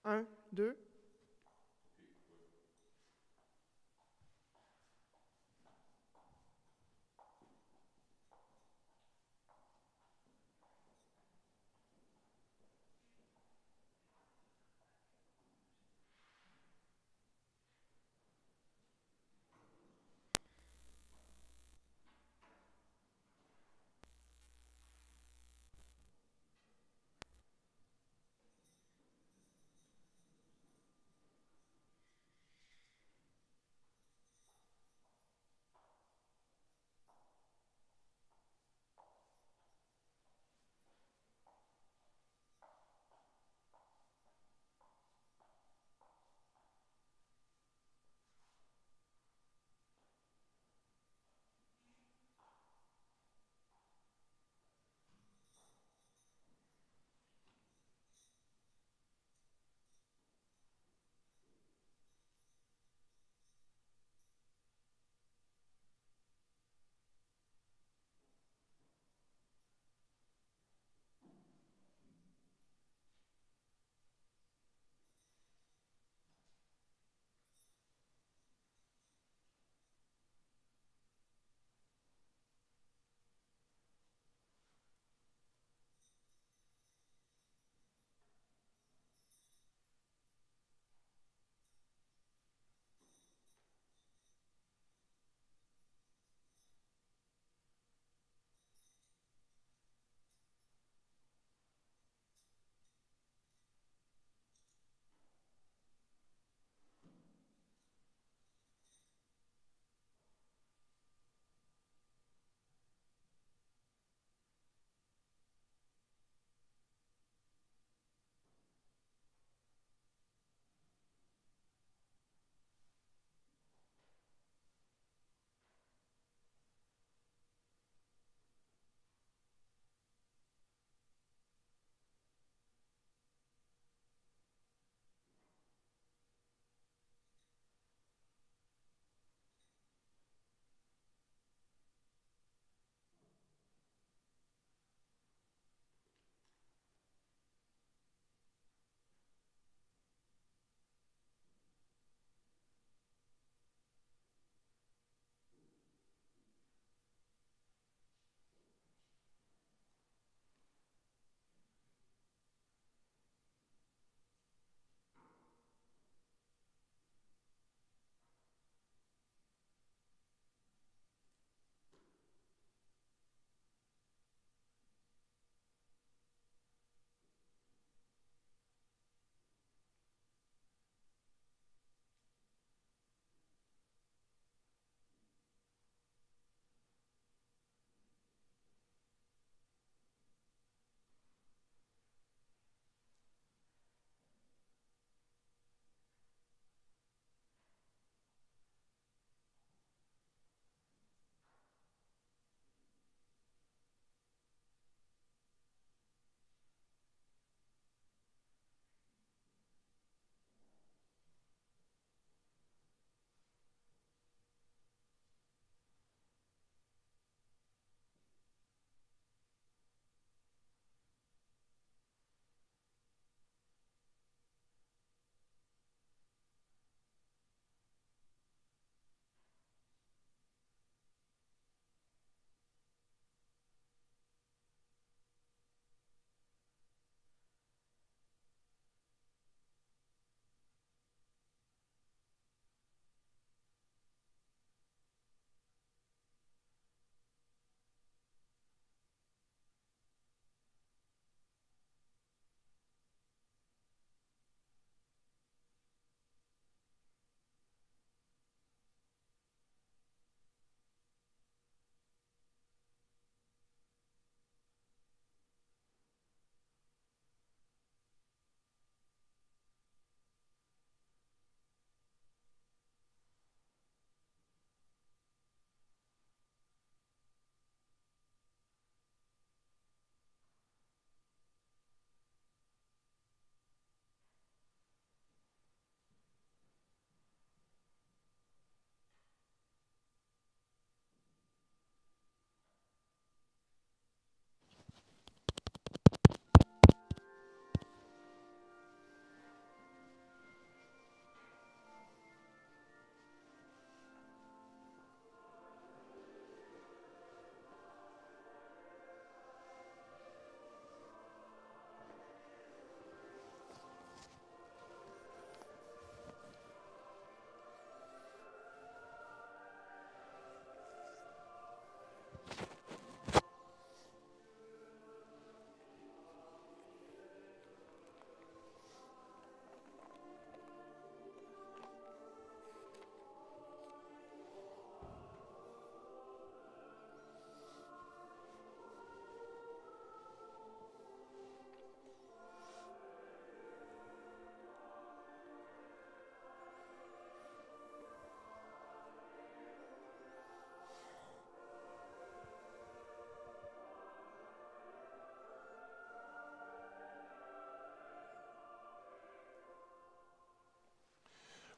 Un, deux.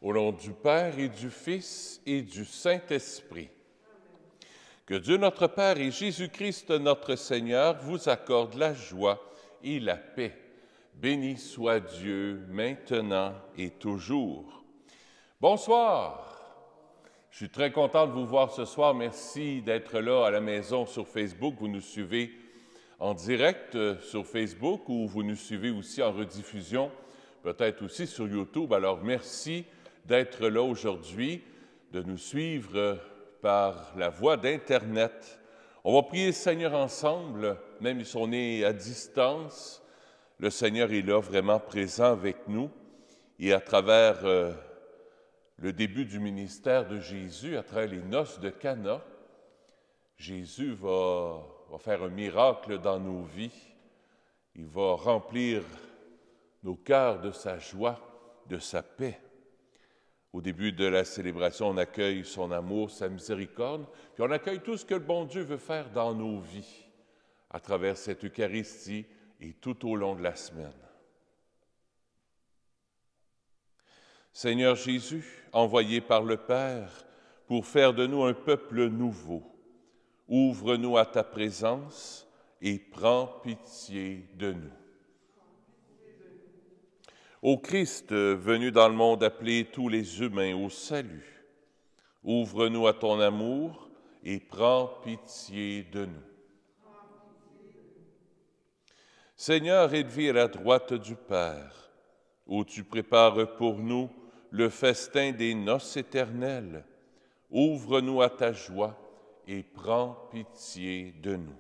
Au nom du Père et du Fils et du Saint-Esprit. Que Dieu notre Père et Jésus-Christ notre Seigneur vous accordent la joie et la paix. Béni soit Dieu maintenant et toujours. Bonsoir. Je suis très content de vous voir ce soir. Merci d'être là à la maison sur Facebook. Vous nous suivez en direct sur Facebook ou vous nous suivez aussi en rediffusion, peut-être aussi sur YouTube. Alors, merci d'être là aujourd'hui, de nous suivre par la voie d'Internet. On va prier le Seigneur ensemble, même si on est à distance. Le Seigneur est là, vraiment présent avec nous. Et à travers le début du ministère de Jésus, à travers les noces de Cana, Jésus va faire un miracle dans nos vies. Il va remplir nos cœurs de sa joie, de sa paix. Au début de la célébration, on accueille son amour, sa miséricorde, puis on accueille tout ce que le bon Dieu veut faire dans nos vies à travers cette Eucharistie et tout au long de la semaine. Seigneur Jésus, envoyé par le Père pour faire de nous un peuple nouveau, ouvre-nous à ta présence et prends pitié de nous. Ô Christ, venu dans le monde appeler tous les humains au salut, ouvre-nous à ton amour et prends pitié de nous. Seigneur, élevé à la droite du Père, où tu prépares pour nous le festin des noces éternelles, ouvre-nous à ta joie et prends pitié de nous.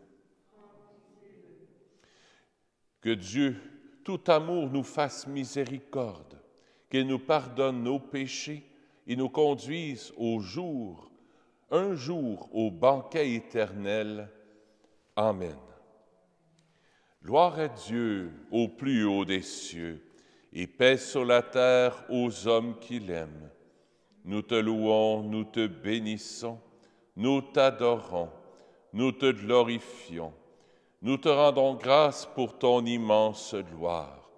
Que Dieu, tout amour, nous fasse miséricorde, qu'il nous pardonne nos péchés et nous conduise un jour au banquet éternel. Amen. Gloire à Dieu au plus haut des cieux et paix sur la terre aux hommes qui l'aiment. Nous te louons, nous te bénissons, nous t'adorons, nous te glorifions. Nous te rendons grâce pour ton immense gloire.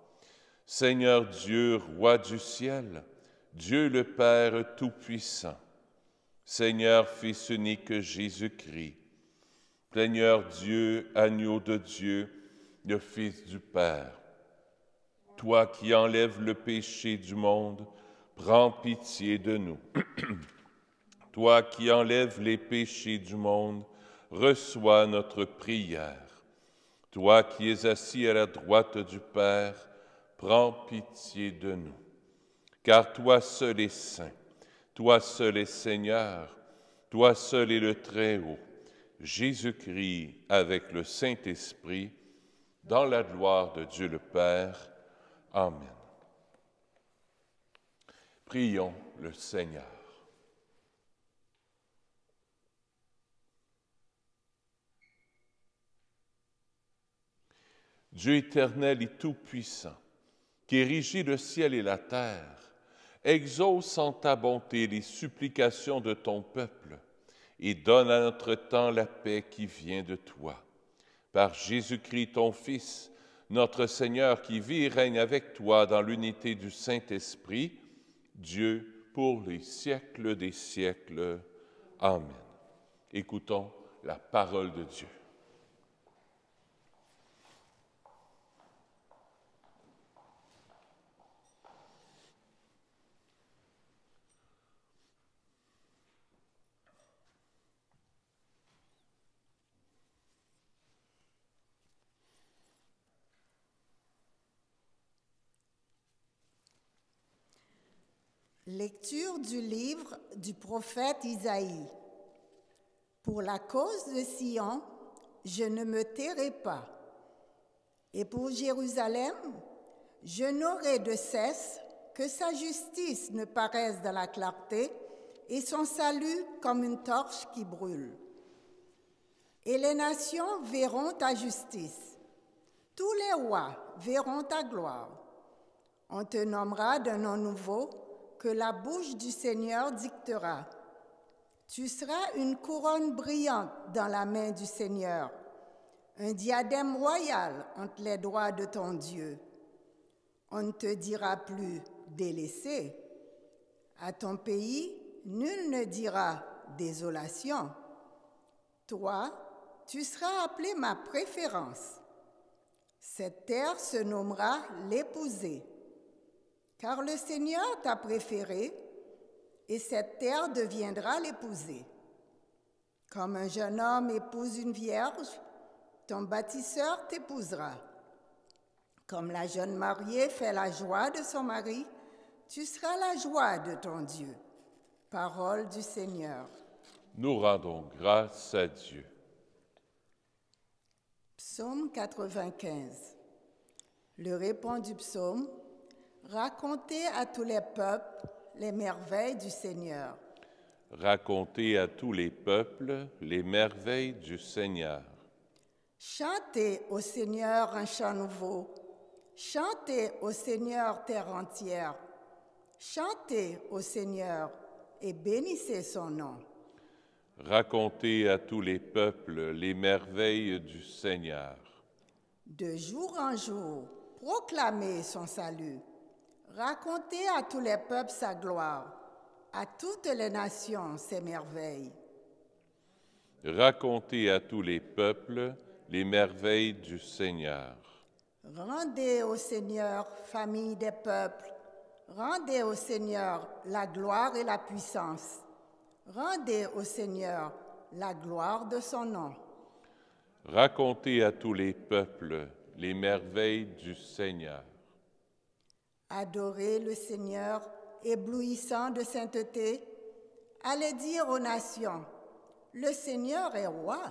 Seigneur Dieu, Roi du ciel, Dieu le Père Tout-Puissant, Seigneur Fils unique Jésus-Christ, Seigneur Dieu, agneau de Dieu, le Fils du Père, toi qui enlèves le péché du monde, prends pitié de nous. Toi qui enlèves les péchés du monde, reçois notre prière. Toi qui es assis à la droite du Père, prends pitié de nous. Car toi seul es saint, toi seul es Seigneur, toi seul es le Très-Haut, Jésus-Christ avec le Saint-Esprit, dans la gloire de Dieu le Père. Amen. Prions le Seigneur. Dieu éternel et tout-puissant, qui régit le ciel et la terre, exauce en ta bonté les supplications de ton peuple et donne à notre temps la paix qui vient de toi. Par Jésus-Christ, ton Fils, notre Seigneur, qui vit et règne avec toi dans l'unité du Saint-Esprit, Dieu pour les siècles des siècles. Amen. Écoutons la parole de Dieu. Lecture du livre du prophète Isaïe. Pour la cause de Sion, je ne me tairai pas. Et pour Jérusalem, je n'aurai de cesse que sa justice ne paraisse dans la clarté et son salut comme une torche qui brûle. Et les nations verront ta justice. Tous les rois verront ta gloire. On te nommera d'un nom nouveau que la bouche du Seigneur dictera. Tu seras une couronne brillante dans la main du Seigneur, un diadème royal entre les doigts de ton Dieu. On ne te dira plus délaissé. À ton pays, nul ne dira désolation. Toi, tu seras appelé ma préférence. Cette terre se nommera l'épousée, car le Seigneur t'a préféré et cette terre deviendra l'épousée. Comme un jeune homme épouse une vierge, ton bâtisseur t'épousera. Comme la jeune mariée fait la joie de son mari, tu seras la joie de ton Dieu. Parole du Seigneur. Nous rendons grâce à Dieu. Psaume 95. Le répond du psaume. Racontez à tous les peuples les merveilles du Seigneur. Racontez à tous les peuples les merveilles du Seigneur. Chantez au Seigneur un chant nouveau. Chantez au Seigneur terre entière. Chantez au Seigneur et bénissez son nom. Racontez à tous les peuples les merveilles du Seigneur. De jour en jour, proclamez son salut. Racontez à tous les peuples sa gloire, à toutes les nations ses merveilles. Racontez à tous les peuples les merveilles du Seigneur. Rendez au Seigneur, famille des peuples. Rendez au Seigneur la gloire et la puissance. Rendez au Seigneur la gloire de son nom. Racontez à tous les peuples les merveilles du Seigneur. Adorez le Seigneur, éblouissant de sainteté. Allez dire aux nations, le Seigneur est roi.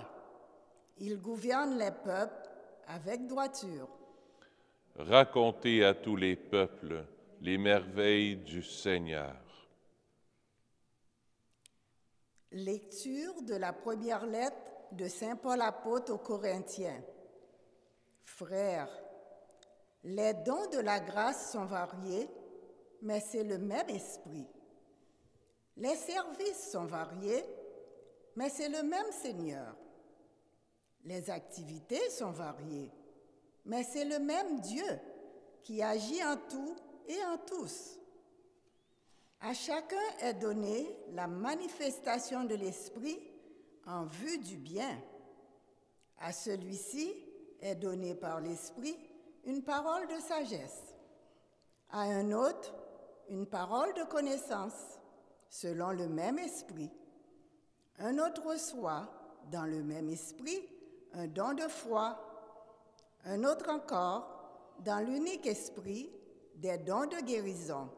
Il gouverne les peuples avec droiture. Racontez à tous les peuples les merveilles du Seigneur. Lecture de la première lettre de Saint Paul apôtre aux Corinthiens. Frères, les dons de la grâce sont variés, mais c'est le même esprit. Les services sont variés, mais c'est le même Seigneur. Les activités sont variées, mais c'est le même Dieu qui agit en tout et en tous. À chacun est donnée la manifestation de l'Esprit en vue du bien. À celui-ci est donnée par l'Esprit une parole de sagesse. À un autre, une parole de connaissance, selon le même Esprit. Un autre reçoit, dans le même Esprit, un don de foi. Un autre encore, dans l'unique Esprit, des dons de guérison.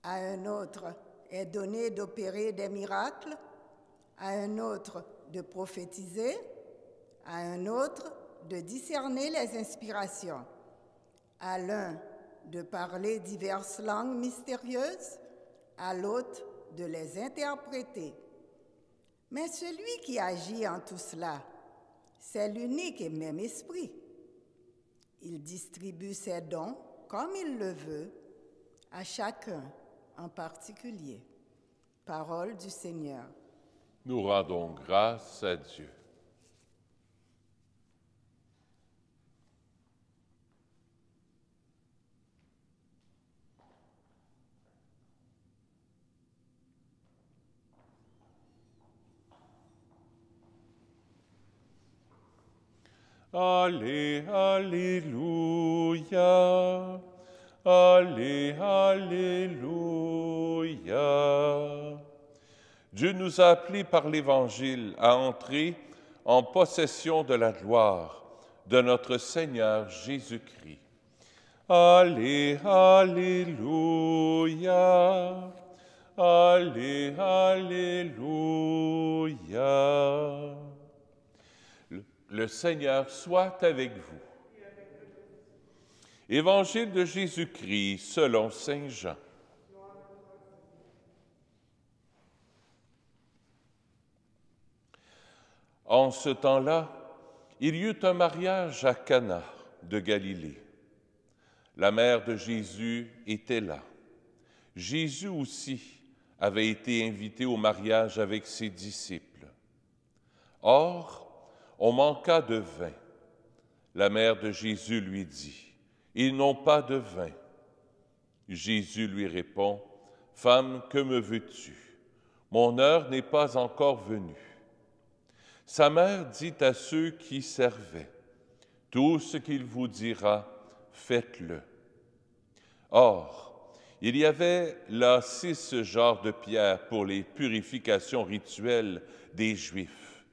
À un autre est donné d'opérer des miracles, à un autre de prophétiser, à un autre de discerner les inspirations, à l'un de parler diverses langues mystérieuses, à l'autre de les interpréter. Mais celui qui agit en tout cela, c'est l'unique et même Esprit. Il distribue ses dons comme il le veut, à chacun en particulier. Parole du Seigneur. Nous rendons grâce à Dieu. Allez, alléluia. Allez, alléluia. Dieu nous a appelés par l'Évangile à entrer en possession de la gloire de notre Seigneur Jésus-Christ. Allez, alléluia. Allez, alléluia. Le Seigneur soit avec vous. Évangile de Jésus-Christ selon saint Jean. En ce temps-là, il y eut un mariage à Cana de Galilée. La mère de Jésus était là. Jésus aussi avait été invité au mariage avec ses disciples. Or, on manqua de vin. La mère de Jésus lui dit, « Ils n'ont pas de vin. » Jésus lui répond, « Femme, que me veux-tu? Mon heure n'est pas encore venue. Sa mère dit à ceux qui servaient, tout ce qu'il vous dira, faites-le. Or, il y avait là 6 genres de pierres pour les purifications rituelles des Juifs.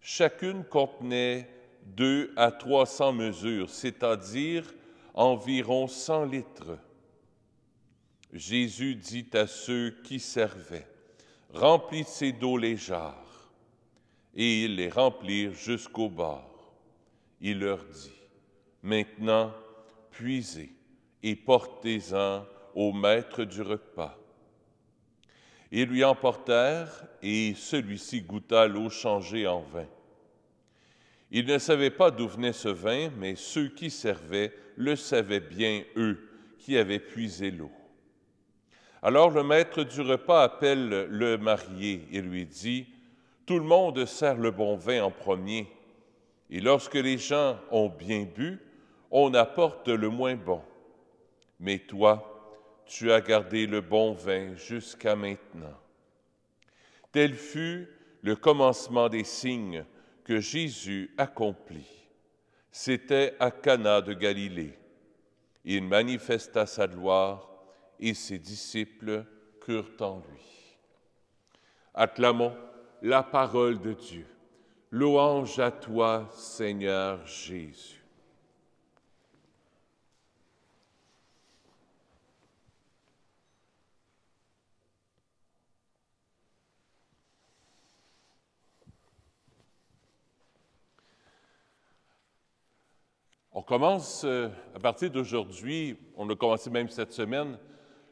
Chacune contenait 200 à 300 mesures, c'est-à-dire environ 100 litres. Jésus dit à ceux qui servaient, « Remplissez d'eau les jarres. » Et ils les remplirent jusqu'au bord. Il leur dit, « Maintenant, puisez et portez-en au maître du repas. » Ils lui emportèrent, et celui-ci goûta l'eau changée en vin. Ils ne savaient pas d'où venait ce vin, mais ceux qui servaient le savaient bien, eux, qui avaient puisé l'eau. Alors le maître du repas appelle le marié et lui dit, « Tout le monde sert le bon vin en premier, et lorsque les gens ont bien bu, on apporte le moins bon. Mais toi, tu as gardé le bon vin jusqu'à maintenant. » Tel fut le commencement des signes que Jésus accomplit. C'était à Cana de Galilée. Il manifesta sa gloire et ses disciples crurent en lui. Acclamons la parole de Dieu. Louange à toi, Seigneur Jésus. On commence, à partir d'aujourd'hui, on a commencé même cette semaine,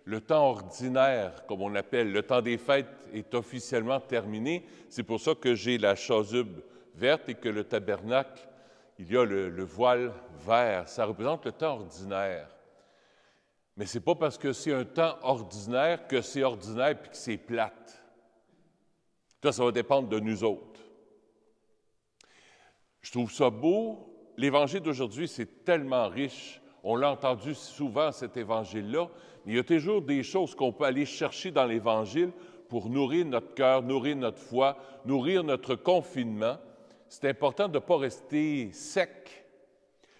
le temps ordinaire, comme on l'appelle. Le temps des fêtes est officiellement terminé. C'est pour ça que j'ai la chasuble verte et que le tabernacle, il y a le voile vert. Ça représente le temps ordinaire. Mais ce n'est pas parce que c'est un temps ordinaire que c'est ordinaire et que c'est plate. Ça va dépendre de nous autres. Je trouve ça beau. L'Évangile d'aujourd'hui, c'est tellement riche. On l'a entendu souvent, cet Évangile-là. Mais il y a toujours des choses qu'on peut aller chercher dans l'Évangile pour nourrir notre cœur, nourrir notre foi, nourrir notre confinement. C'est important de ne pas rester sec,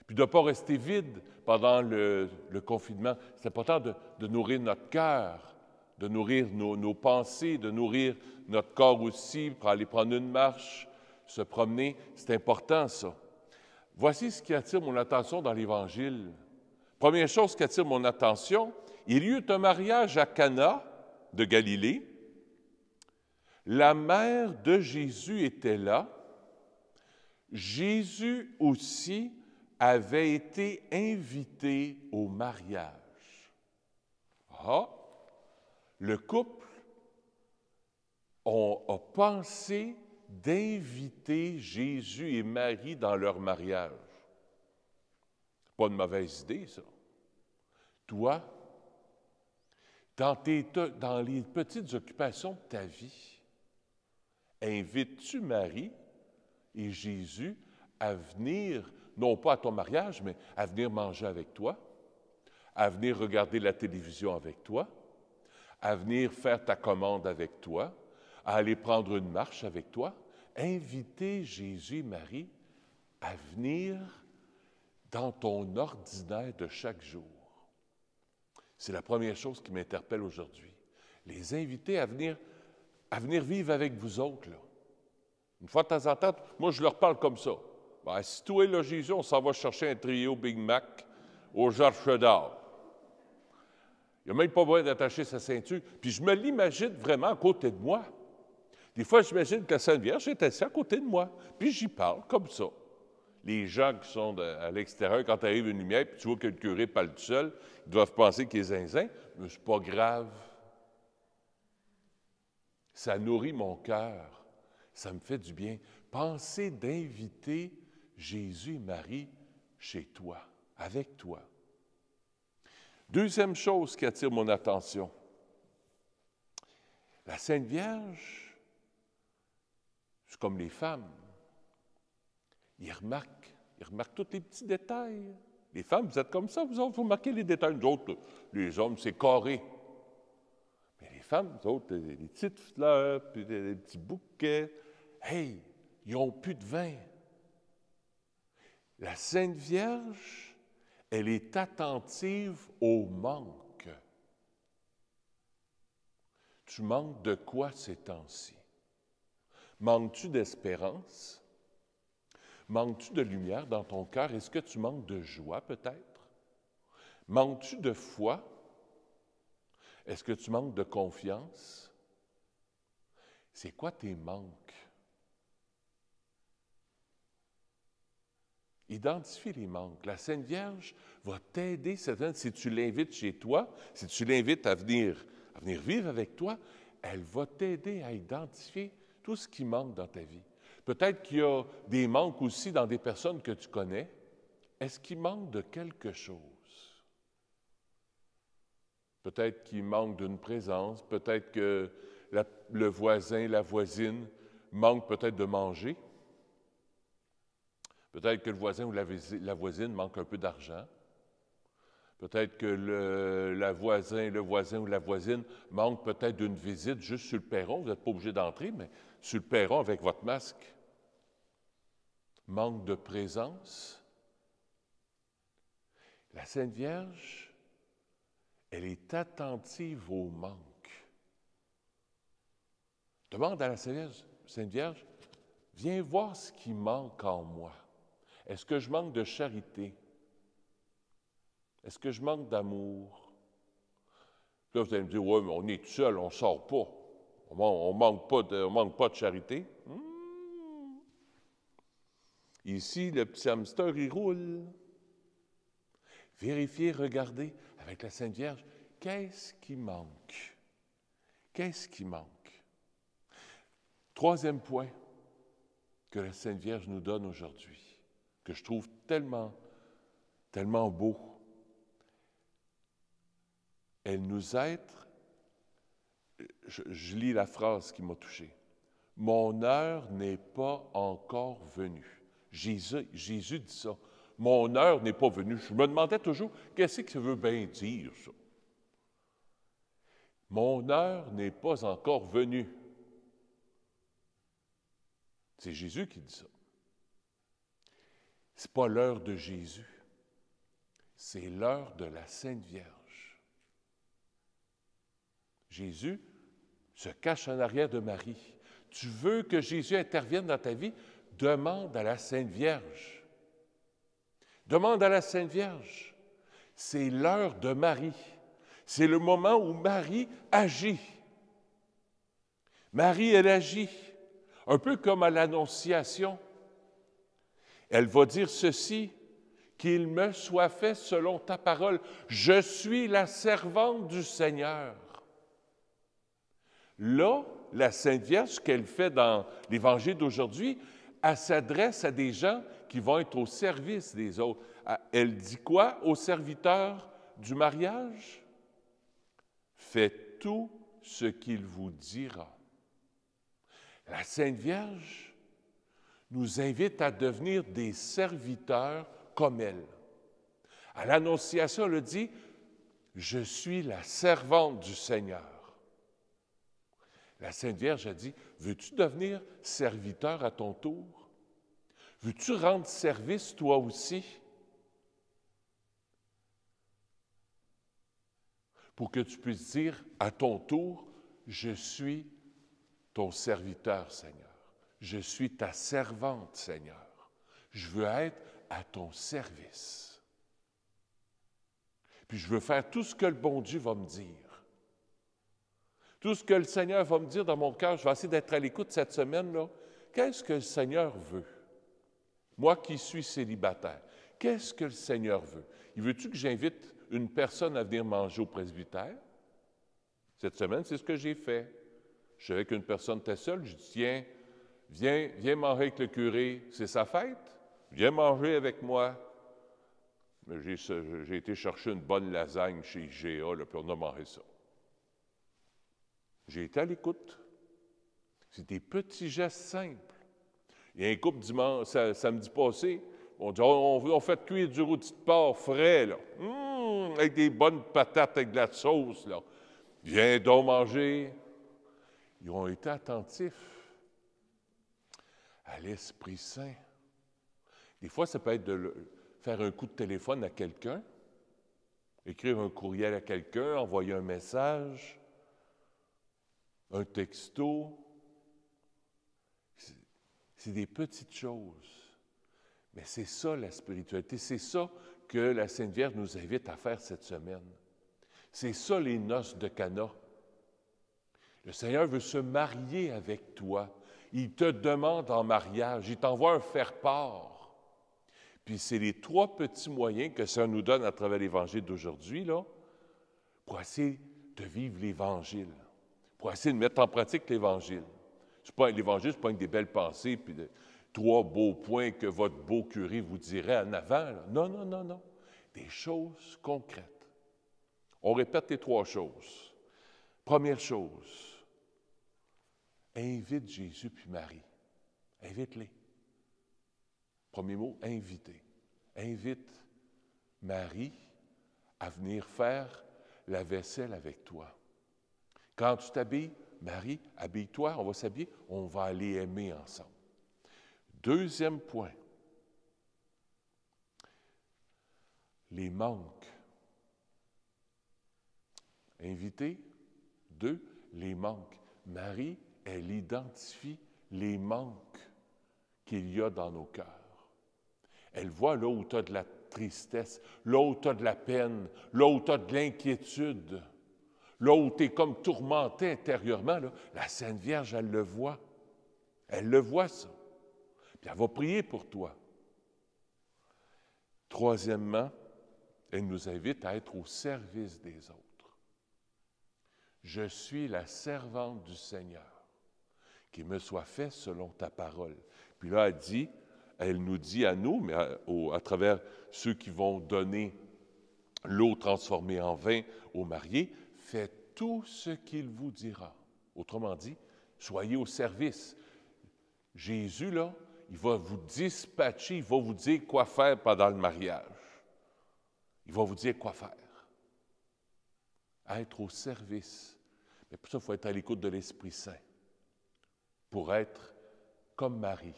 puis de ne pas rester vide pendant le confinement. C'est important de nourrir notre cœur, de nourrir nos pensées, de nourrir notre corps aussi, pour aller prendre une marche, se promener. C'est important, ça. Voici ce qui attire mon attention dans l'Évangile. Première chose qui attire mon attention, il y eut un mariage à Cana de Galilée. La mère de Jésus était là. Jésus aussi avait été invité au mariage. Ah! Le couple a pensé d'inviter Jésus et Marie dans leur mariage. Pas une mauvaise idée, ça. Toi, dans les petites occupations de ta vie, invites-tu Marie et Jésus à venir, non pas à ton mariage, mais à venir manger avec toi, à venir regarder la télévision avec toi, à venir faire ta commande avec toi, à aller prendre une marche avec toi? Inviter Jésus et Marie à venir dans ton ordinaire de chaque jour. C'est la première chose qui m'interpelle aujourd'hui. Les inviter à venir vivre avec vous autres, là. Une fois de temps en temps, moi, je leur parle comme ça. Ben, si toi et là, Jésus, on s'en va chercher un trio Big Mac au Georges Cheddar. Il n'a même pas besoin d'attacher sa ceinture. Puis je me l'imagine vraiment à côté de moi. Des fois, j'imagine que la Sainte Vierge est assise à côté de moi, puis j'y parle comme ça. Les gens qui sont à l'extérieur, quand arrive une lumière, puis tu vois que le curé parle tout seul, ils doivent penser qu'il est zinzin, mais c'est pas grave. Ça nourrit mon cœur, ça me fait du bien. Pensez d'inviter Jésus et Marie chez toi, avec toi. Deuxième chose qui attire mon attention, la Sainte Vierge, c'est comme les femmes. Ils remarquent tous les petits détails. Les femmes, vous êtes comme ça, vous autres, vous remarquez les détails. Nous autres, les hommes, c'est carré. femmes, les autres, des petites fleurs, puis des petits bouquets. Hey, ils n'ont plus de vin. La Sainte Vierge, elle est attentive au manque. Tu manques de quoi ces temps-ci? Manques-tu d'espérance? Manques-tu de lumière dans ton cœur? Est-ce que tu manques de joie peut-être? Manques-tu de foi? Est-ce que tu manques de confiance? C'est quoi tes manques? Identifie les manques. La Sainte Vierge va t'aider, si tu l'invites chez toi, si tu l'invites à venir vivre avec toi, elle va t'aider à identifier tout ce qui manque dans ta vie. Peut-être qu'il y a des manques aussi dans des personnes que tu connais. Est-ce qu'il manque de quelque chose? Peut-être qu'il manque d'une présence, peut-être que le voisin, la voisine manque peut-être de manger. Peut-être que le voisin ou la voisine manque un peu d'argent. Peut-être que le voisin ou la voisine manque peut-être d'une visite juste sur le perron. Vous n'êtes pas obligé d'entrer, mais sur le perron avec votre masque. Manque de présence. La Sainte Vierge, elle est attentive au manque. Demande à la Sainte Vierge, viens voir ce qui manque en moi. Est-ce que je manque de charité? Est-ce que je manque d'amour? Là, vous allez me dire, oui, mais on est tout seul, on ne sort pas. On manque pas de charité. Ici, le petit hamster, il roule. Vérifiez, regardez avec la Sainte Vierge, qu'est-ce qui manque? Qu'est-ce qui manque? Troisième point que la Sainte Vierge nous donne aujourd'hui, que je trouve tellement, tellement beau. Elle nous aide, je lis la phrase qui m'a touché. « Mon heure n'est pas encore venue. » Jésus dit ça. « Mon heure n'est pas venue. » Je me demandais toujours, qu'est-ce que ça veut bien dire, ça? « Mon heure n'est pas encore venue. » C'est Jésus qui dit ça. Ce n'est pas l'heure de Jésus, c'est l'heure de la Sainte Vierge. Jésus se cache en arrière de Marie. Tu veux que Jésus intervienne dans ta vie? Demande à la Sainte Vierge. Demande à la Sainte Vierge. C'est l'heure de Marie. C'est le moment où Marie agit. Marie, elle agit, un peu comme à l'Annonciation. Elle va dire ceci, qu'il me soit fait selon ta parole. Je suis la servante du Seigneur. Là, la Sainte Vierge, ce qu'elle fait dans l'Évangile d'aujourd'hui, elle s'adresse à des gens qui vont être au service des autres. Elle dit quoi aux serviteurs du mariage? Faites tout ce qu'il vous dira. La Sainte Vierge nous invite à devenir des serviteurs comme elle. À l'Annonciation, elle dit « Je suis la servante du Seigneur ». La Sainte Vierge a dit « Veux-tu devenir serviteur à ton tour? Veux-tu rendre service toi aussi? Pour que tu puisses dire à ton tour « Je suis ton serviteur, Seigneur. Je suis ta servante, Seigneur. Je veux être à ton service. Puis je veux faire tout ce que le bon Dieu va me dire. Tout ce que le Seigneur va me dire dans mon cœur, je vais essayer d'être à l'écoute cette semaine-là. Qu'est-ce que le Seigneur veut? Moi qui suis célibataire, qu'est-ce que le Seigneur veut? Il veut-tu que j'invite une personne à venir manger au presbytère? Cette semaine, c'est ce que j'ai fait. Je savais qu'une personne était seule, je dis, tiens, viens manger avec le curé, c'est sa fête, viens manger avec moi. Mais j'ai été chercher une bonne lasagne chez IGA, là, puis on a mangé ça. J'ai été à l'écoute. C'est des petits gestes simples. Il y a un couple samedi passé, on dit, on fait cuire du rôti de porc frais, là. Avec des bonnes patates avec de la sauce, là. Viens donc manger. Ils ont été attentifs à l'Esprit Saint. Des fois, ça peut être de faire un coup de téléphone à quelqu'un, écrire un courriel à quelqu'un, envoyer un message, un texto. C'est des petites choses. Mais c'est ça la spiritualité, c'est ça que la Sainte Vierge nous invite à faire cette semaine. C'est ça les noces de Cana. Le Seigneur veut se marier avec toi. Il te demande en mariage, il t'envoie un faire-part. Puis c'est les 3 petits moyens que ça nous donne à travers l'Évangile d'aujourd'hui, là, pour essayer de vivre l'Évangile, pour essayer de mettre en pratique l'Évangile. L'Évangile, ce n'est pas des belles pensées, puis 3 beaux points que votre beau curé vous dirait en avant. Là. Non, non, non, non. Des choses concrètes. On répète les 3 choses. Première chose, invite Jésus puis Marie. Invite-les. Premier mot, inviter. Invite Marie à venir faire la vaisselle avec toi. Quand tu t'habilles, Marie, habille-toi, on va s'habiller, on va aller aimer ensemble. Deuxième point, les manques. Inviter. 2, les manques. Marie, elle identifie les manques qu'il y a dans nos cœurs. Elle voit là où tu as de la tristesse, là où tu as de la peine, là où tu as de l'inquiétude, là où tu es comme tourmenté intérieurement. Là, la Sainte Vierge, elle le voit. Elle le voit, ça. Puis elle va prier pour toi. Troisièmement, elle nous invite à être au service des autres. Je suis la servante du Seigneur, qu'il me soit fait selon ta parole. Puis là, elle nous dit à nous, mais à travers ceux qui vont donner l'eau transformée en vin aux mariés, faites tout ce qu'il vous dira. Autrement dit, soyez au service. Jésus, là, il va vous dispatcher, il va vous dire quoi faire pendant le mariage. Il va vous dire quoi faire. Être au service. Mais pour ça, il faut être à l'écoute de l'Esprit Saint pour être comme Marie,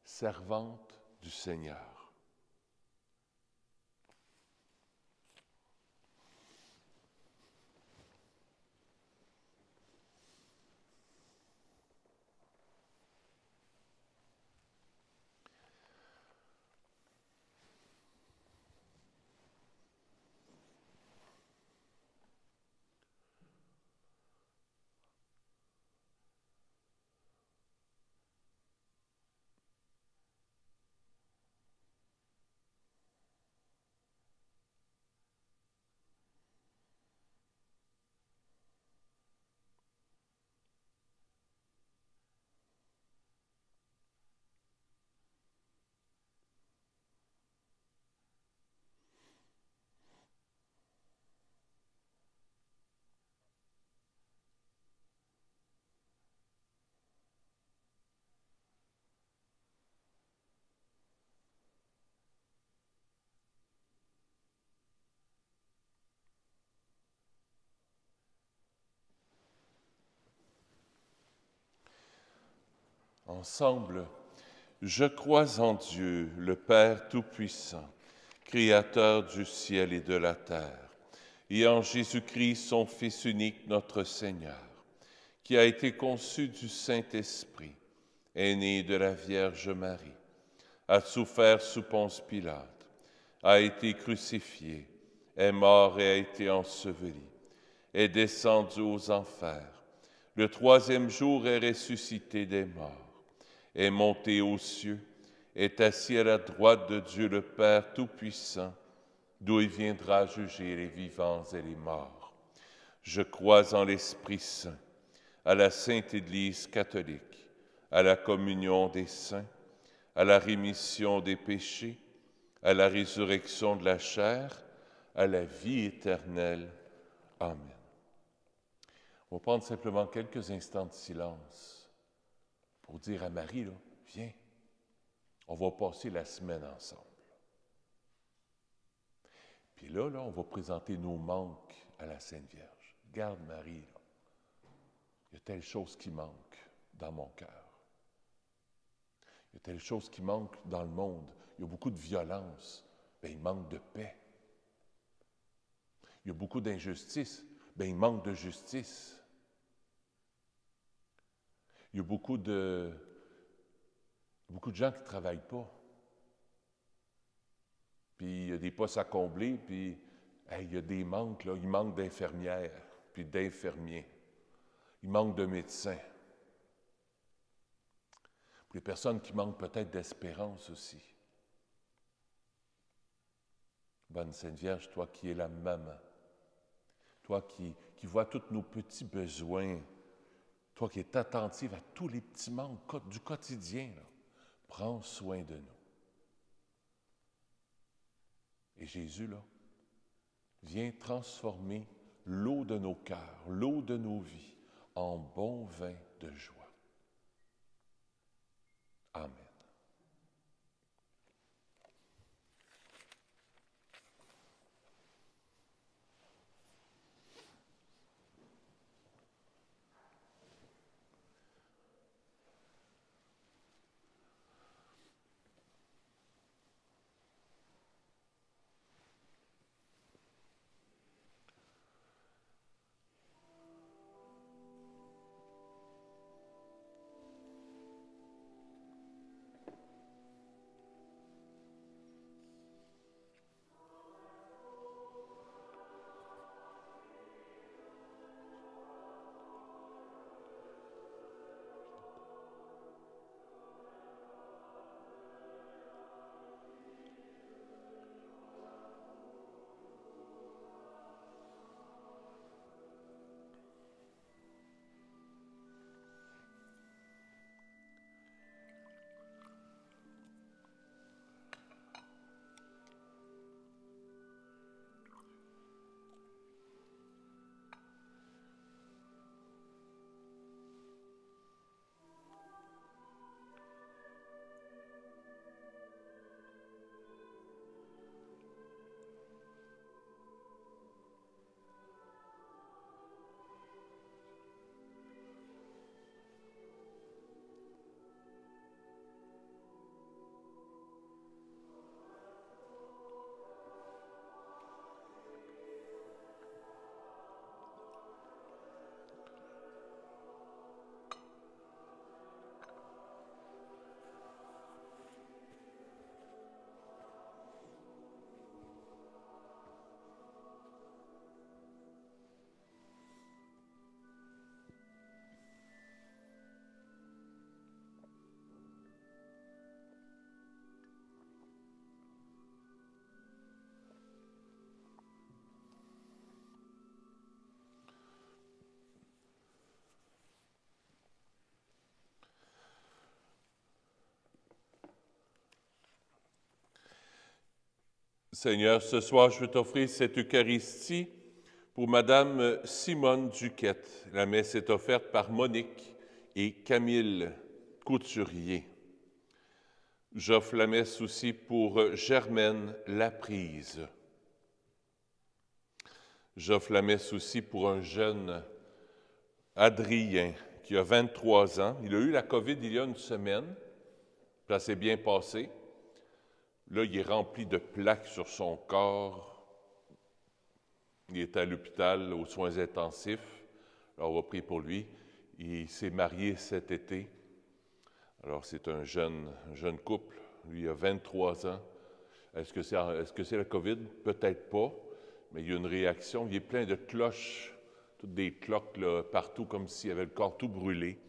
servante du Seigneur. Ensemble, je crois en Dieu, le Père Tout-Puissant, Créateur du ciel et de la terre, et en Jésus-Christ, son Fils unique, notre Seigneur, qui a été conçu du Saint-Esprit, est né de la Vierge Marie, a souffert sous Ponce Pilate, a été crucifié, est mort et a été enseveli, est descendu aux enfers. Le 3e jour est ressuscité des morts, est monté aux cieux, est assis à la droite de Dieu le Père Tout-Puissant, d'où il viendra juger les vivants et les morts. Je crois en l'Esprit Saint, à la Sainte Église catholique, à la communion des saints, à la rémission des péchés, à la résurrection de la chair, à la vie éternelle. Amen. On va prendre simplement quelques instants de silence pour dire à Marie, là, viens, on va passer la semaine ensemble. Puis là, on va présenter nos manques à la Sainte Vierge. regarde Marie, là. Il y a telle chose qui manque dans mon cœur. Il y a telle chose qui manque dans le monde. Il y a beaucoup de violence. Bien, il manque de paix. Il y a beaucoup d'injustice. Bien, il manque de justice. Il y a beaucoup de gens qui ne travaillent pas. Puis il y a des postes à combler, puis il y a des manques, là. Il manque d'infirmières, puis d'infirmiers. Il manque de médecins. Pour les personnes qui manquent peut-être d'espérance aussi. Bonne Sainte Vierge, toi qui es la maman, toi qui vois tous nos petits besoins, toi qui es attentive à tous les petits manques du quotidien, là, prends soin de nous. Et Jésus, là, vient transformer l'eau de nos cœurs, l'eau de nos vies, en bon vin de joie. Amen. Seigneur, ce soir, je veux t'offrir cette Eucharistie pour Madame Simone Duquette. La messe est offerte par Monique et Camille Couturier. J'offre la messe aussi pour Germaine Laprise. J'offre la messe aussi pour un jeune Adrien qui a 23 ans. Il a eu la COVID il y a une semaine. Ça s'est bien passé. Là, il est rempli de plaques sur son corps. Il est à l'hôpital aux soins intensifs. Alors, on va prier pour lui. Il s'est marié cet été. Alors, c'est un jeune couple. Lui, il a 23 ans. Est-ce que c'est la COVID? Peut-être pas, mais il y a une réaction. Il est plein de cloches, toutes des cloques là, partout, comme s'il avait le corps tout brûlé.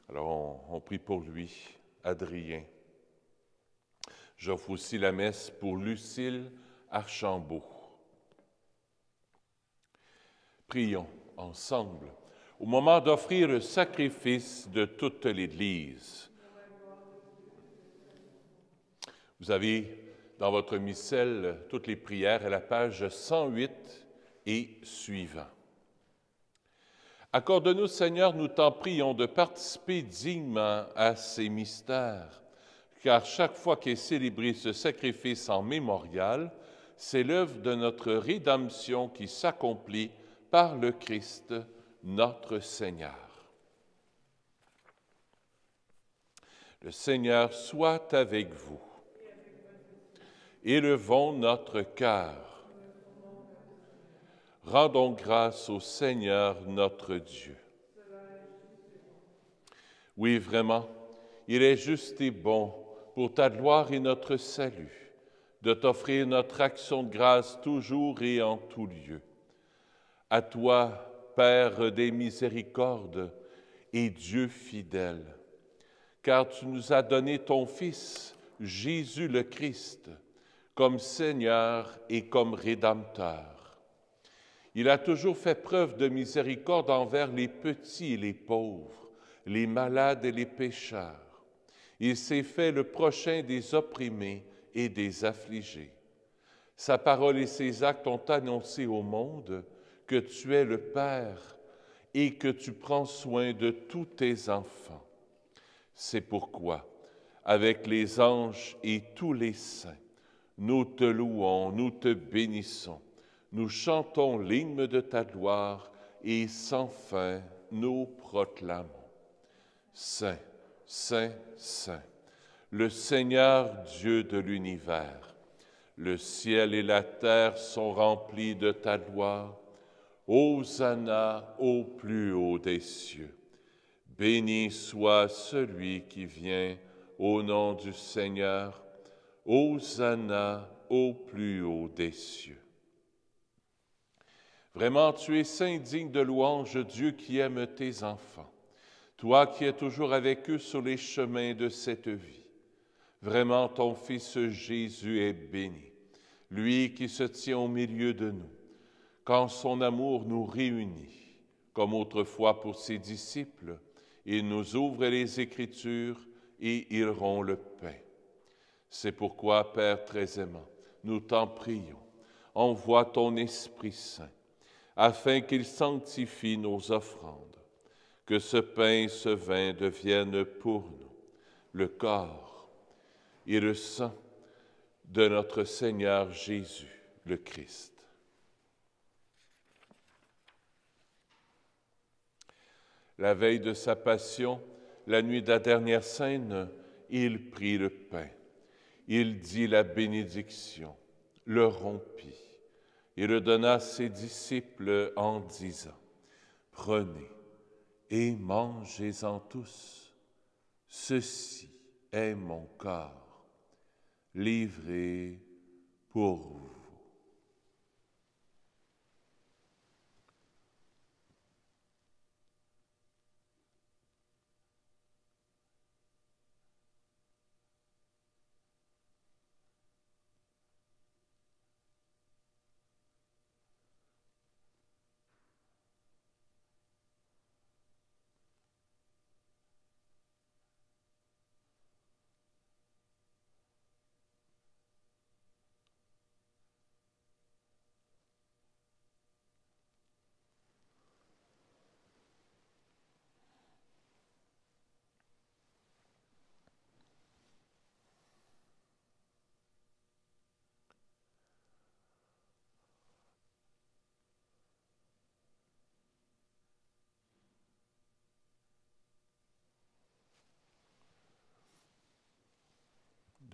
Alors, on prie pour lui, Adrien. J'offre aussi la messe pour Lucille Archambault. Prions ensemble au moment d'offrir le sacrifice de toute l'Église. Vous avez dans votre missel toutes les prières à la page 108 et suivant. Accorde-nous, Seigneur, nous t'en prions, de participer dignement à ces mystères, car chaque fois qu'est célébré ce sacrifice en mémorial, c'est l'œuvre de notre rédemption qui s'accomplit par le Christ, notre Seigneur. Le Seigneur soit avec vous. Élevons notre cœur. Rendons grâce au Seigneur notre Dieu. Oui, vraiment, il est juste et bon pour ta gloire et notre salut de t'offrir notre action de grâce toujours et en tout lieu. À toi, Père des miséricordes et Dieu fidèle, car tu nous as donné ton Fils, Jésus le Christ, comme Seigneur et comme Rédempteur. Il a toujours fait preuve de miséricorde envers les petits et les pauvres, les malades et les pécheurs. Il s'est fait le prochain des opprimés et des affligés. Sa parole et ses actes ont annoncé au monde que tu es le Père et que tu prends soin de tous tes enfants. C'est pourquoi, avec les anges et tous les saints, nous te louons, nous te bénissons, nous chantons l'hymne de ta gloire et sans fin nous proclamons. Saint, Saint, Saint, le Seigneur Dieu de l'univers, le ciel et la terre sont remplis de ta gloire. Hosanna au plus haut des cieux. Béni soit celui qui vient au nom du Seigneur. Hosanna au plus haut des cieux. Vraiment, tu es saint, digne de louange, Dieu qui aime tes enfants. Toi qui es toujours avec eux sur les chemins de cette vie. Vraiment, ton Fils Jésus est béni, lui qui se tient au milieu de nous, quand son amour nous réunit, comme autrefois pour ses disciples, il nous ouvre les Écritures et ils rompt le pain. C'est pourquoi, Père très aimant, nous t'en prions, envoie ton Esprit Saint, afin qu'il sanctifie nos offrandes, que ce pain et ce vin deviennent pour nous le corps et le sang de notre Seigneur Jésus, le Christ. La veille de sa passion, la nuit de la dernière scène, il prit le pain. Il dit la bénédiction, le rompit et le donna à ses disciples en disant, « Prenez et mangez-en tous. Ceci est mon corps, livré pour vous. »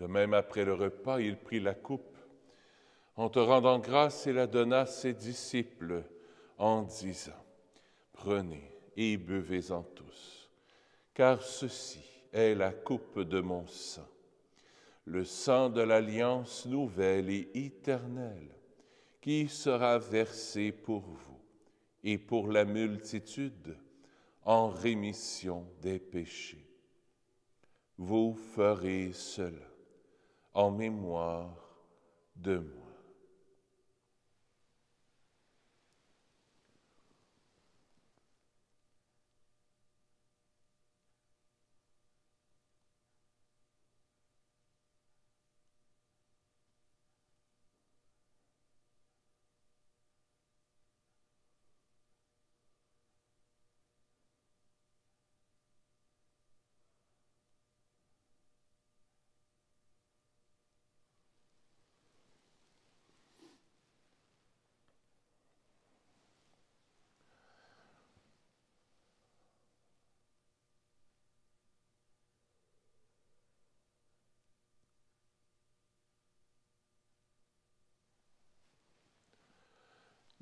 De même, après le repas, il prit la coupe, en te rendant grâce, et la donna à ses disciples, en disant, « Prenez et buvez-en tous, car ceci est la coupe de mon sang, le sang de l'alliance nouvelle et éternelle, qui sera versé pour vous et pour la multitude en rémission des péchés. Vous ferez cela en mémoire de moi. »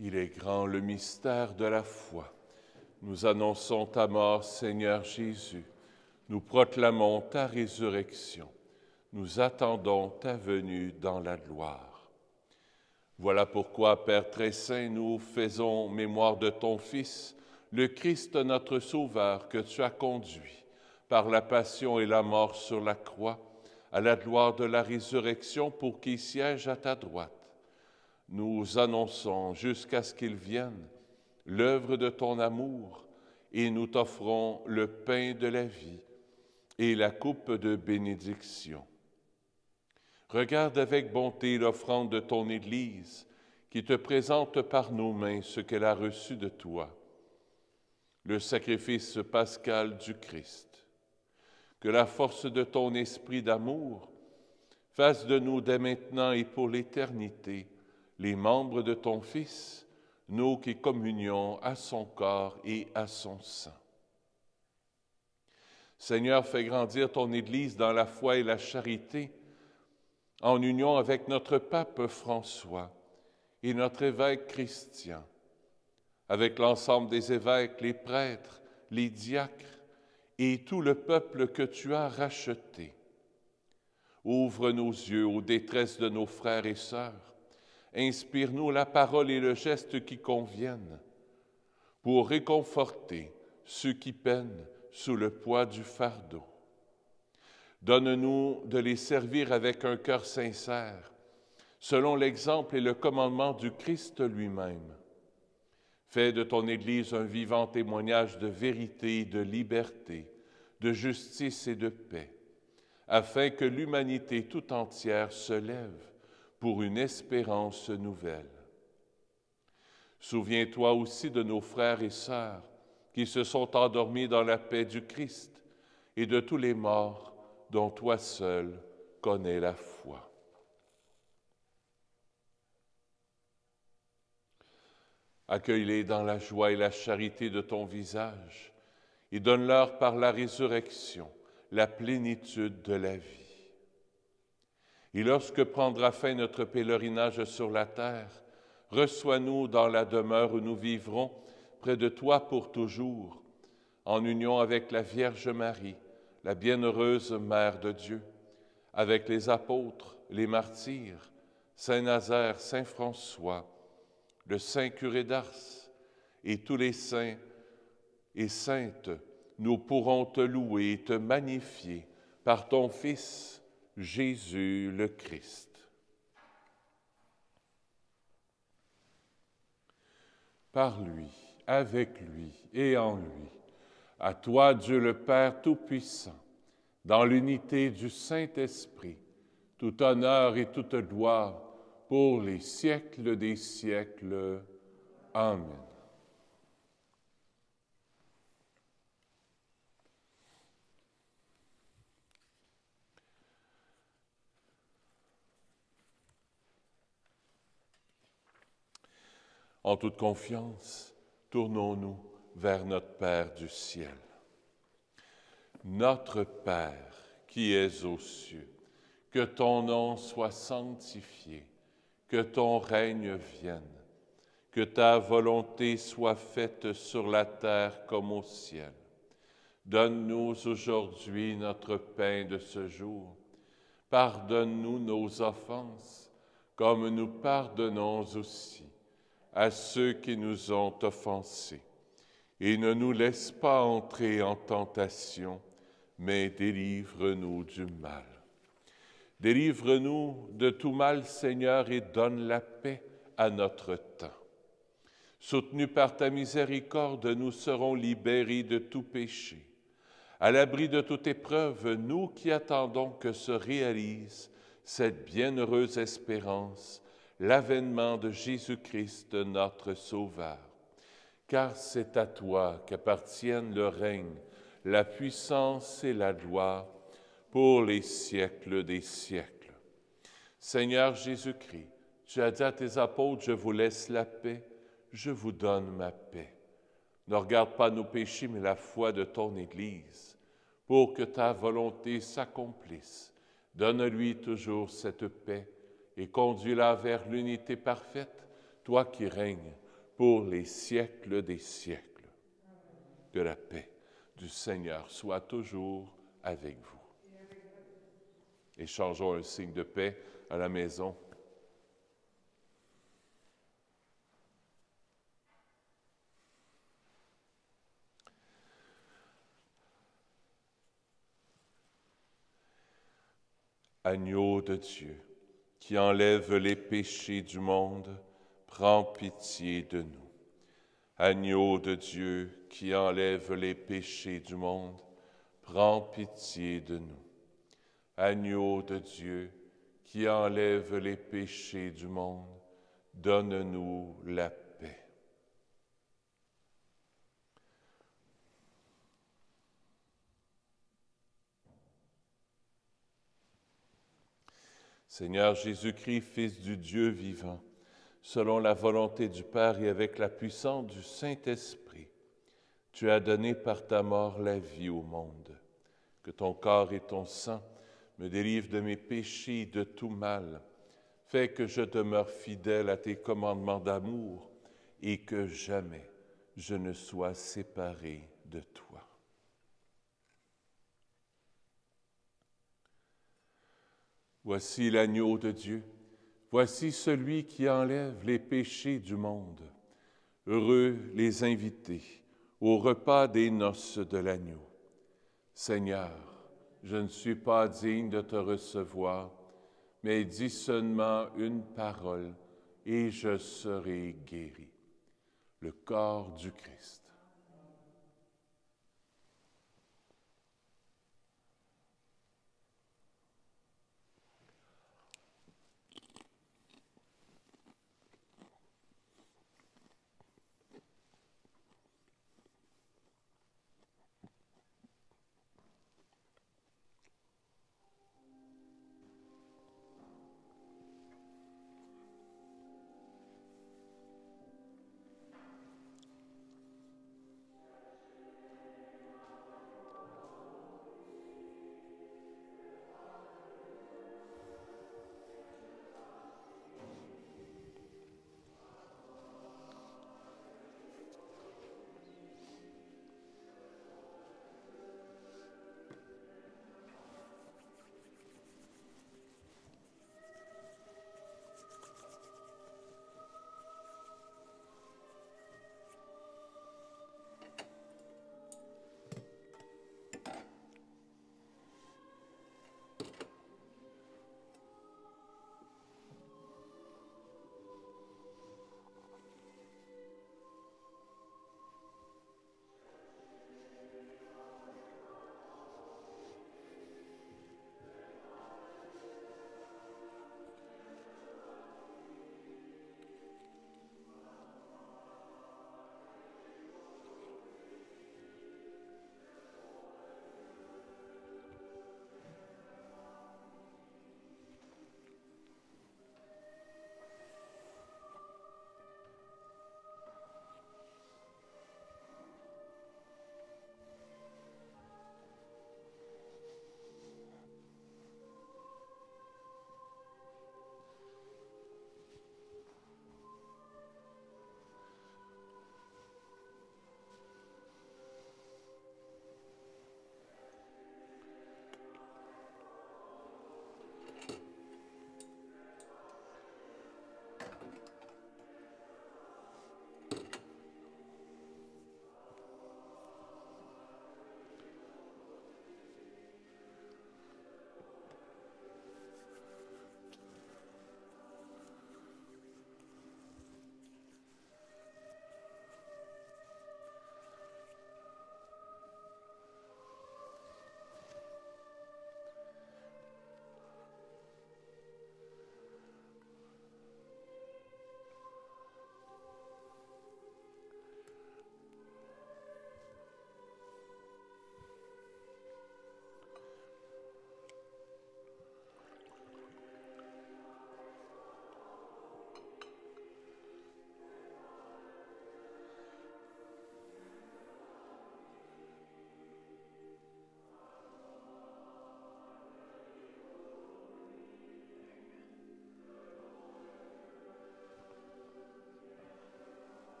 Il est grand le mystère de la foi. Nous annonçons ta mort, Seigneur Jésus. Nous proclamons ta résurrection. Nous attendons ta venue dans la gloire. Voilà pourquoi, Père très saint, nous faisons mémoire de ton Fils, le Christ notre Sauveur, que tu as conduit par la passion et la mort sur la croix, à la gloire de la résurrection pour qu'il siège à ta droite. Nous annonçons jusqu'à ce qu'il vienne l'œuvre de ton amour et nous t'offrons le pain de la vie et la coupe de bénédiction. Regarde avec bonté l'offrande de ton Église qui te présente par nos mains ce qu'elle a reçu de toi, le sacrifice pascal du Christ. Que la force de ton esprit d'amour fasse de nous dès maintenant et pour l'éternité les membres de ton Fils, nous qui communions à son corps et à son sang. Seigneur, fais grandir ton Église dans la foi et la charité, en union avec notre pape François et notre évêque Christian, avec l'ensemble des évêques, les prêtres, les diacres et tout le peuple que tu as racheté. Ouvre nos yeux aux détresses de nos frères et sœurs. Inspire-nous la parole et le geste qui conviennent pour réconforter ceux qui peinent sous le poids du fardeau. Donne-nous de les servir avec un cœur sincère, selon l'exemple et le commandement du Christ lui-même. Fais de ton Église un vivant témoignage de vérité et de liberté, de justice et de paix, afin que l'humanité tout entière se lève pour une espérance nouvelle. Souviens-toi aussi de nos frères et sœurs qui se sont endormis dans la paix du Christ et de tous les morts dont toi seul connais la foi. Accueille-les dans la joie et la charité de ton visage et donne-leur par la résurrection la plénitude de la vie. Et lorsque prendra fin notre pèlerinage sur la terre, reçois-nous dans la demeure où nous vivrons près de toi pour toujours, en union avec la Vierge Marie, la bienheureuse Mère de Dieu, avec les apôtres, les martyrs, Saint Nazaire, Saint François, le Saint curé d'Ars et tous les saints et saintes, nous pourrons te louer et te magnifier par ton Fils, Jésus le Christ. Par lui, avec lui et en lui, à toi Dieu le Père Tout-Puissant, dans l'unité du Saint-Esprit, tout honneur et toute gloire pour les siècles des siècles. Amen. En toute confiance, tournons-nous vers notre Père du ciel. Notre Père qui es aux cieux, que ton nom soit sanctifié, que ton règne vienne, que ta volonté soit faite sur la terre comme au ciel. Donne-nous aujourd'hui notre pain de ce jour. Pardonne-nous nos offenses, comme nous pardonnons aussi à ceux qui nous ont offensés. Et ne nous laisse pas entrer en tentation, mais délivre-nous du mal. Délivre-nous de tout mal, Seigneur, et donne la paix à notre temps. Soutenus par ta miséricorde, nous serons libérés de tout péché. À l'abri de toute épreuve, nous qui attendons que se réalise cette bienheureuse espérance, l'avènement de Jésus-Christ, notre Sauveur. Car c'est à toi qu'appartiennent le règne, la puissance et la gloire pour les siècles des siècles. Seigneur Jésus-Christ, tu as dit à tes apôtres, je vous laisse la paix, je vous donne ma paix. Ne regarde pas nos péchés, mais la foi de ton Église, pour que ta volonté s'accomplisse. Donne-lui toujours cette paix et conduis-la vers l'unité parfaite, toi qui règnes pour les siècles des siècles. Que la paix du Seigneur soit toujours avec vous. Échangeons un signe de paix à la maison. Agneau de Dieu, qui enlève les péchés du monde, prends pitié de nous. Agneau de Dieu, qui enlève les péchés du monde, prends pitié de nous. Agneau de Dieu, qui enlève les péchés du monde, donne-nous la paix. Seigneur Jésus-Christ, Fils du Dieu vivant, selon la volonté du Père et avec la puissance du Saint-Esprit, tu as donné par ta mort la vie au monde. Que ton corps et ton sang me délivrent de mes péchés et de tout mal. Fais que je demeure fidèle à tes commandements d'amour et que jamais je ne sois séparé de toi. Voici l'agneau de Dieu. Voici celui qui enlève les péchés du monde. Heureux les invités au repas des noces de l'agneau. Seigneur, je ne suis pas digne de te recevoir, mais dis seulement une parole et je serai guéri. Le corps du Christ.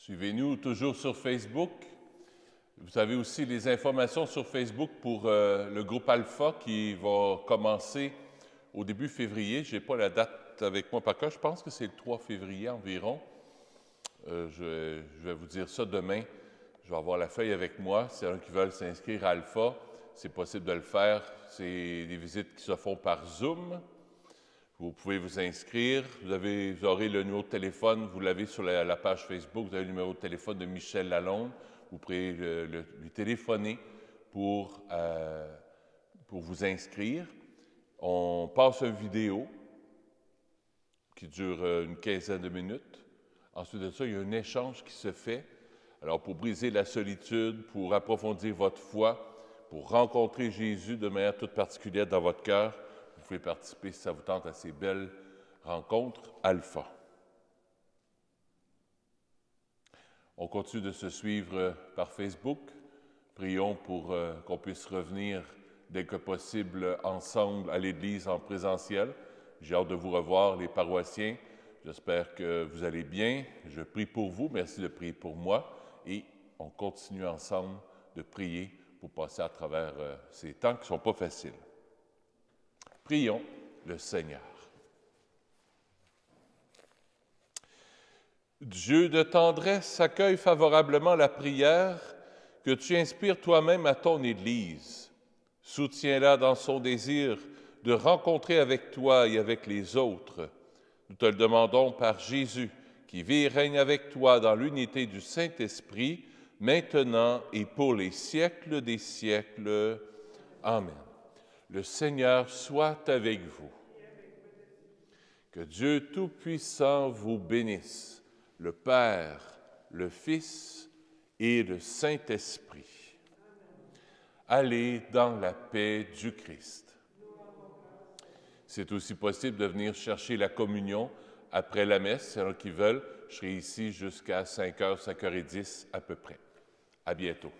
Suivez-nous toujours sur Facebook. Vous avez aussi les informations sur Facebook pour le groupe Alpha qui va commencer au début février. Je n'ai pas la date avec moi par cœur. Je pense que c'est le 3 février environ. Je vais vous dire ça demain. Je vais avoir la feuille avec moi. S'il y en a qui veulent s'inscrire à Alpha, c'est possible de le faire. C'est des visites qui se font par Zoom. Vous pouvez vous inscrire. Vous aurez le numéro de téléphone. Vous l'avez sur la page Facebook. Vous avez le numéro de téléphone de Michel Lalonde. Vous pourrez lui téléphoner pour vous inscrire. On passe une vidéo qui dure une quinzaine de minutes. Ensuite de ça, il y a un échange qui se fait. Alors, pour briser la solitude, pour approfondir votre foi, pour rencontrer Jésus de manière toute particulière dans votre cœur, vous pouvez participer, si ça vous tente, à ces belles rencontres Alpha. On continue de se suivre par Facebook. Prions pour qu'on puisse revenir dès que possible ensemble à l'Église en présentiel. J'ai hâte de vous revoir, les paroissiens. J'espère que vous allez bien. Je prie pour vous. Merci de prier pour moi. Et on continue ensemble de prier pour passer à travers ces temps qui ne sont pas faciles. Prions le Seigneur. Dieu de tendresse, accueille favorablement la prière que tu inspires toi-même à ton Église. Soutiens-la dans son désir de rencontrer avec toi et avec les autres. Nous te le demandons par Jésus, qui vit et règne avec toi dans l'unité du Saint-Esprit, maintenant et pour les siècles des siècles. Amen. Le Seigneur soit avec vous. Que Dieu Tout-Puissant vous bénisse. Le Père, le Fils et le Saint-Esprit. Allez dans la paix du Christ. C'est aussi possible de venir chercher la communion après la messe. S'il y en a qui veulent, je serai ici jusqu'à 5h, 5h10 à peu près. À bientôt.